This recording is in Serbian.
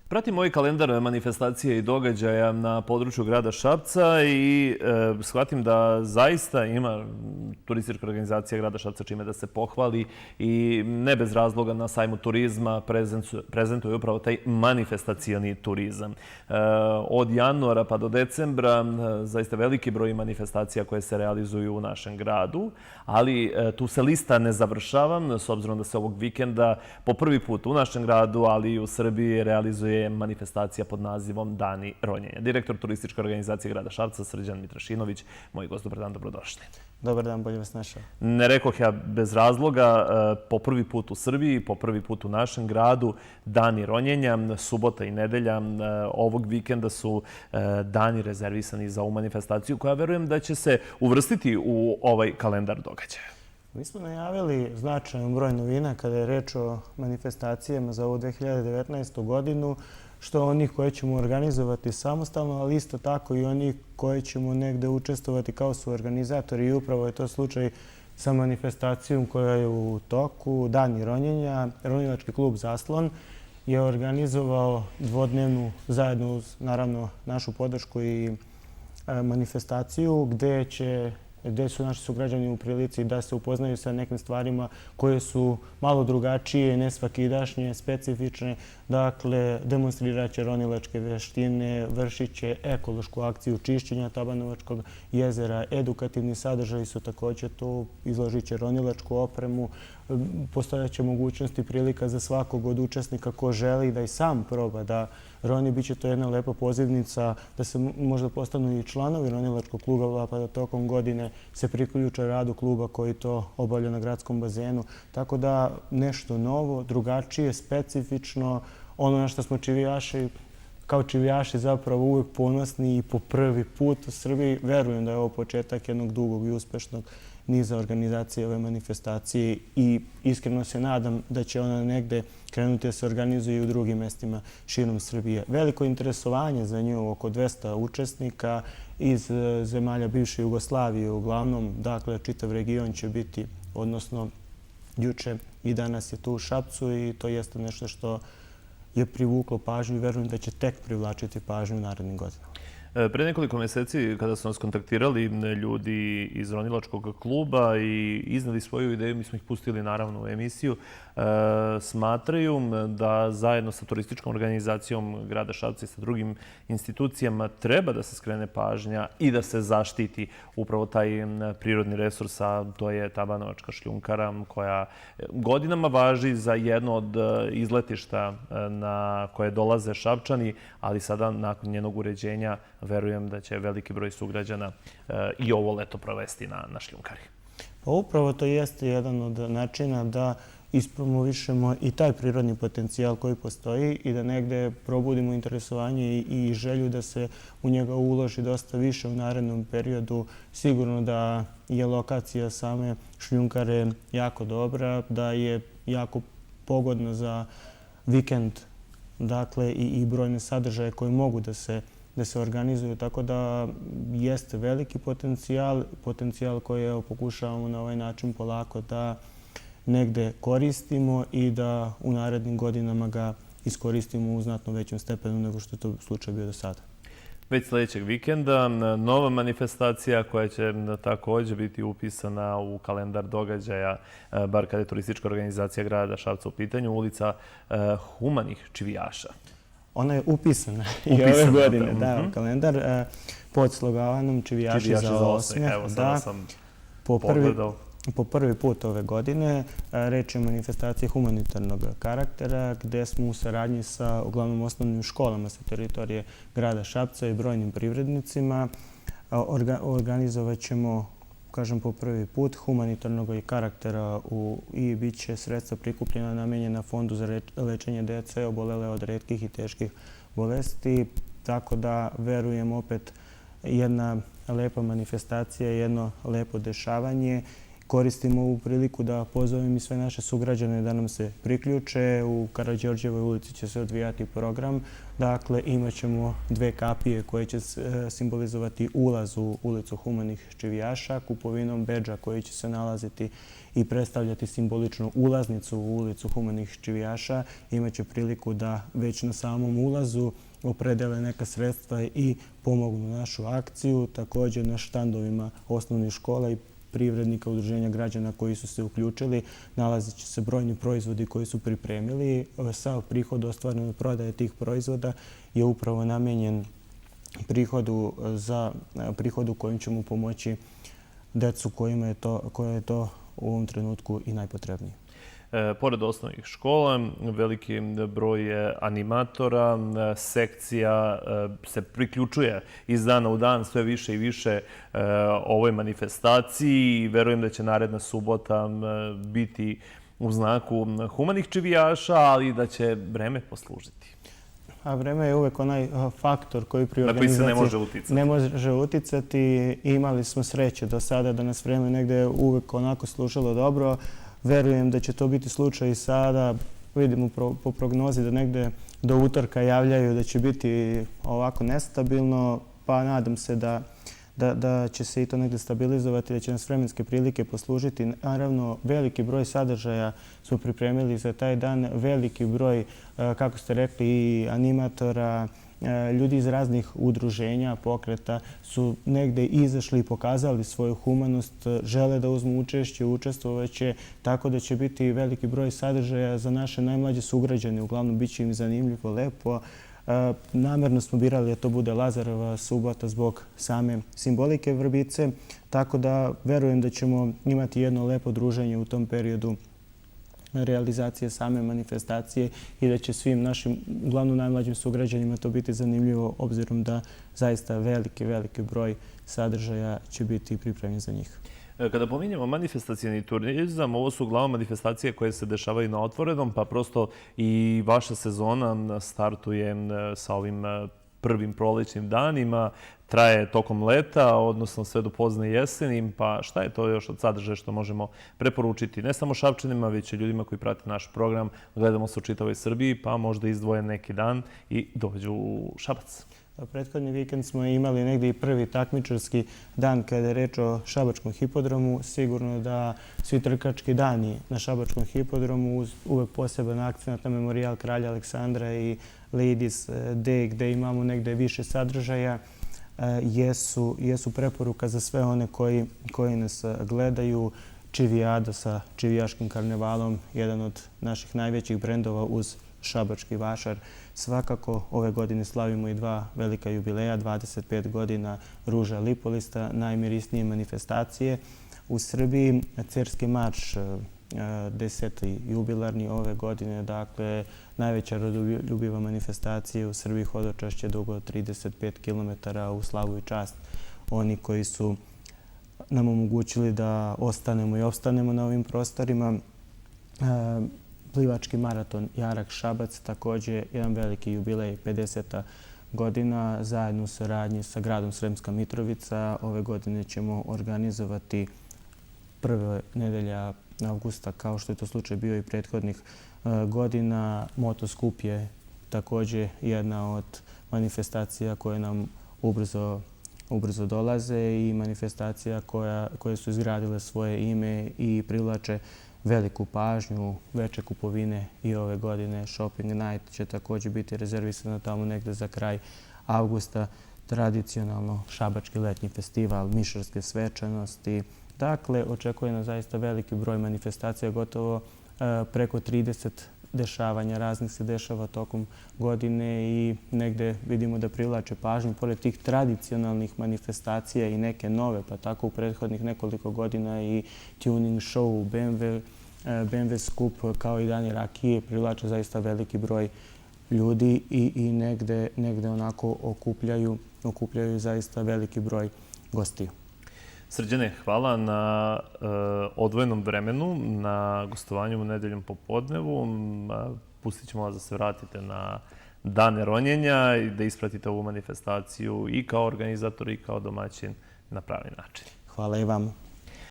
Pratim ovaj kalendar manifestacije i događaja na području grada Šapca i shvatim da zaista ima turistička organizacija grada Šapca čime da se pohvali i ne bez razloga na sajmu turizma prezentuje upravo taj manifestacioni turizam. Od januara pa do decembra zaista veliki broj manifestacija koje se realizuju u našem gradu, ali tu se lista ne završava s obzirom da se ovog vikenda po prvi put u našem gradu, ali i u Srbiji realizuje manifestacija pod nazivom Dani ronjenja. Direktor turističke organizacije grada Šapca, Srđan Mitrašinović, moj gost, dobar dan, dobrodošli. Dobar dan, bolje vas našao. Ne rekoh ja bez razloga, po prvi put u Srbiji, po prvi put u našem gradu, Dani ronjenja, subota i nedelja ovog vikenda su dani rezervisani za ovu manifestaciju koja verujem da će se uvrstiti u ovaj kalendar događaja. Mi smo najavili značajan broj novina kada je reč o manifestacijama za ovu 2019. godinu, što onih koje ćemo organizovati samostalno, ali isto tako i onih koje ćemo negde učestvovati kao su organizatori i upravo je to slučaj sa manifestacijom koja je u toku. Dani ronjenja, Ronilački klub Zaslon je organizovao dvodnevnu, zajedno uz naravno našu podršku i manifestaciju gde su naši sugrađani u prilici da se upoznaju sa nekim stvarima koje su malo drugačije, nesvakidašnje, specifične. Dakle, demonstrirat će ronilačke veštine, vršit će ekološku akciju čišćenja Tabanovačkog jezera, edukativni sadržaji su također tu, izložit će ronilačku opremu, postojat će mogućnosti prilika za svakog od učesnika ko želi da i sam proba da roni. Biće to jedna lepa pozivnica da se možda postanu i članovi ronilačkog kluba, pa da tokom godine se priključe radu kluba koji to obavlja na gradskom bazenu. Tako da nešto novo, drugačije, specifično, ono na što smo kao čivijaši zapravo uvijek ponosni i po prvi put u Srbiji. Verujem da je ovo početak jednog dugog i uspešnog niza organizacije ove manifestacije i iskreno se nadam da će ona negde krenuti da se organizuje i u drugim mestima širom Srbije. Veliko interesovanje za nju, oko 200 učesnika iz zemalja bivše Jugoslavije uglavnom. Dakle, čitav region će biti, odnosno juče i danas je tu u Šapcu i to jeste nešto što je privuklo pažnju i verujem da će tek privlačiti pažnju u narednim godinama. Pre nekoliko meseci, kada su nas kontaktirali ljudi iz Ronilačkog kluba i iznali svoju ideju, mi smo ih pustili naravno u emisiju, smatraju da zajedno sa turističkom organizacijom grada Šapca i sa drugim institucijama treba da se skrene pažnja i da se zaštiti upravo taj prirodni resurs, a to je Tabanovačka šljunkara koja godinama važi za jedno od izletišta na koje dolaze Šapčani, ali sada nakon njenog uređenja verujem da će veliki broj sugrađana i ovo leto provesti na šljunkari. Pa upravo to jeste jedan od načina da ispromovišemo i taj prirodni potencijal koji postoji i da negde probudimo interesovanje i želju da se u njega uloži dosta više u narednom periodu. Sigurno da je lokacija same šljunkare jako dobra, da je jako pogodna za vikend, dakle i brojne sadržaje koje mogu da se organizuju, tako da jeste veliki potencijal koji pokušavamo na ovaj način polako da negde koristimo i da u narednim godinama ga iskoristimo u znatno većem stepenu nego što je to slučaj bio do sada. Već sljedećeg vikenda nova manifestacija koja će također biti upisana u kalendar događaja, bar kada je turistička organizacija grada Šapca u pitanju, ulica Humanih čivijaša. Ona je upisana i ove godine, da, u kalendar pod sloganom Čivijaši za osmeh. Evo, sada sam pogledao. Po prvi put ove godine reč je o manifestaciji humanitarnog karaktera gde smo u saradnji sa uglavnom osnovnim školama sa teritorije grada Šapca i brojnim privrednicima. Organizovat ćemo, kažem po prvi put, humanitarnog karaktera i bit će sredstva prikupljena namenjena Fondu za lečenje dece obolele od retkih i teških bolesti. Tako da verujem opet jedna lepa manifestacija, jedno lepo dešavanje koristim ovu priliku da pozovem i sve naše sugrađane da nam se priključe. U Karađorđevoj ulici će se odvijati program. Dakle, imat ćemo 2 kapije koje će simbolizovati ulaz u ulicu Humanih čivijaša, kupovinom bedža koji će se nalaziti i predstavljati simboličnu ulaznicu u ulicu Humanih čivijaša. Imaće priliku da već na samom ulazu opredele neka sredstva i pomognu našu akciju. Također na štandovima osnovnih škola i privrednika, udruženja građana koji su se uključili nalazit će se brojni proizvodi koji su pripremili. Sav prihod ostvaren od prodaje tih proizvoda je upravo namijenjen prihodu kojim ćemo pomoći decu koje je to u ovom trenutku i najpotrebnije. Pored osnovnih škola, veliki broj animatora, sekcija se priključuje iz dana u dan sve više i više ovoj manifestaciji i verujem da će naredna subota biti u znaku humanih čivijaša, ali da će vreme poslužiti. A vreme je uvek onaj faktor koji pri na koji se organizaciji ne može uticati. Imali smo sreće do sada da nas vreme negde uvek onako slušalo dobro. Verujem da će to biti slučaj i sada. Vidimo po prognozi da negde do utorka javljaju da će biti ovako nestabilno, pa nadam se da će se i to negde stabilizovati, da će nas vremenske prilike poslužiti. Naravno, veliki broj sadržaja smo pripremili za taj dan, veliki broj, kako ste rekli, i animatora, ljudi iz raznih udruženja, pokreta su negde izašli i pokazali svoju humanost, žele da uzmu učešće, učestvovaće, tako da će biti veliki broj sadržaja za naše najmlađe sugrađane. Uglavnom, bit će im zanimljivo, lepo. Namerno smo birali da to bude Lazareva subota zbog same simbolike Vrbice, tako da verujem da ćemo imati jedno lepo druženje u tom periodu realizacije same manifestacije i da će svim našim, uglavnom najmlađim sugrađanima, to biti zanimljivo, obzirom da zaista veliki broj sadržaja će biti pripremljen za njih. Kada pominjamo manifestacijni turizam, ovo su uglavnom manifestacije koje se dešavaju na otvorenom, pa prosto i vaša sezona startuje sa ovim prvim prolećnim danima, traje tokom leta, odnosno sve do pozne jeseni, pa šta je to još od sadržaja što možemo preporučiti ne samo Šapčanima, već i ljudima koji prate naš program, gledamo se u čitavoj Srbiji, pa možda izdvoje neki dan i dođu u Šabac. Prethodni vikend smo imali negdje i prvi takmičarski dan kada je reč o Šabačkom hipodromu. Sigurno da svi trkački dani na Šabačkom hipodromu uz uvek poseban akcent na Memorijal Kralja Aleksandra i Ladies Day gde imamo negdje više sadržaja jesu preporuka za sve one koji nas gledaju. Čivijada sa čivijaškim karnevalom, jedan od naših najvećih brendova uz Šabački vašar. Svakako ove godine slavimo i 2 velika jubileja, 25 godina Ruža Lipolista, najmirisnije manifestacije u Srbiji. Cerski marš, 10. jubilarni ove godine, dakle najveća rodoljubiva manifestacija u Srbiji, hodočašće dugo 35 km u slavu i čast. Oni koji su nam omogućili da ostanemo i opstanemo na ovim prostorima. Plivački maraton Jarak-Šabac, također jedan veliki jubilej, 50. godina, zajedno u saradnji sa gradom Sremska Mitrovica. Ove godine ćemo organizovati prve nedelja avgusta, kao što je to slučaj bio i prethodnih godina. Motoskup je također jedna od manifestacija koje nam ubrzo dolaze i manifestacija koje su izgradile svoje ime i privlače veliku pažnju. Veče kupovine i ove godine Shopping Night će također biti rezervisano tamo negde za kraj avgusta. Tradicionalno Šabački letnji festival, Mišarske svečanosti. Dakle, očekuje nas zaista veliki broj manifestacija, gotovo preko 30 dešavanja raznih se dešava tokom godine i negde vidimo da privlače pažnju. Pored tih tradicionalnih manifestacija i neke nove, pa tako u prethodnih nekoliko godina i tuning show, BMW skup kao i Dani rakije privlače zaista veliki broj ljudi i negde onako okupljaju zaista veliki broj gostiju. Srđane, hvala na odvojenom vremenu, na gostovanju u nedeljom popodnevu. Pustit ćemo vas da se vratite na dane ronjenja i da ispratite ovu manifestaciju i kao organizator i kao domaćin na pravi način. Hvala i vama.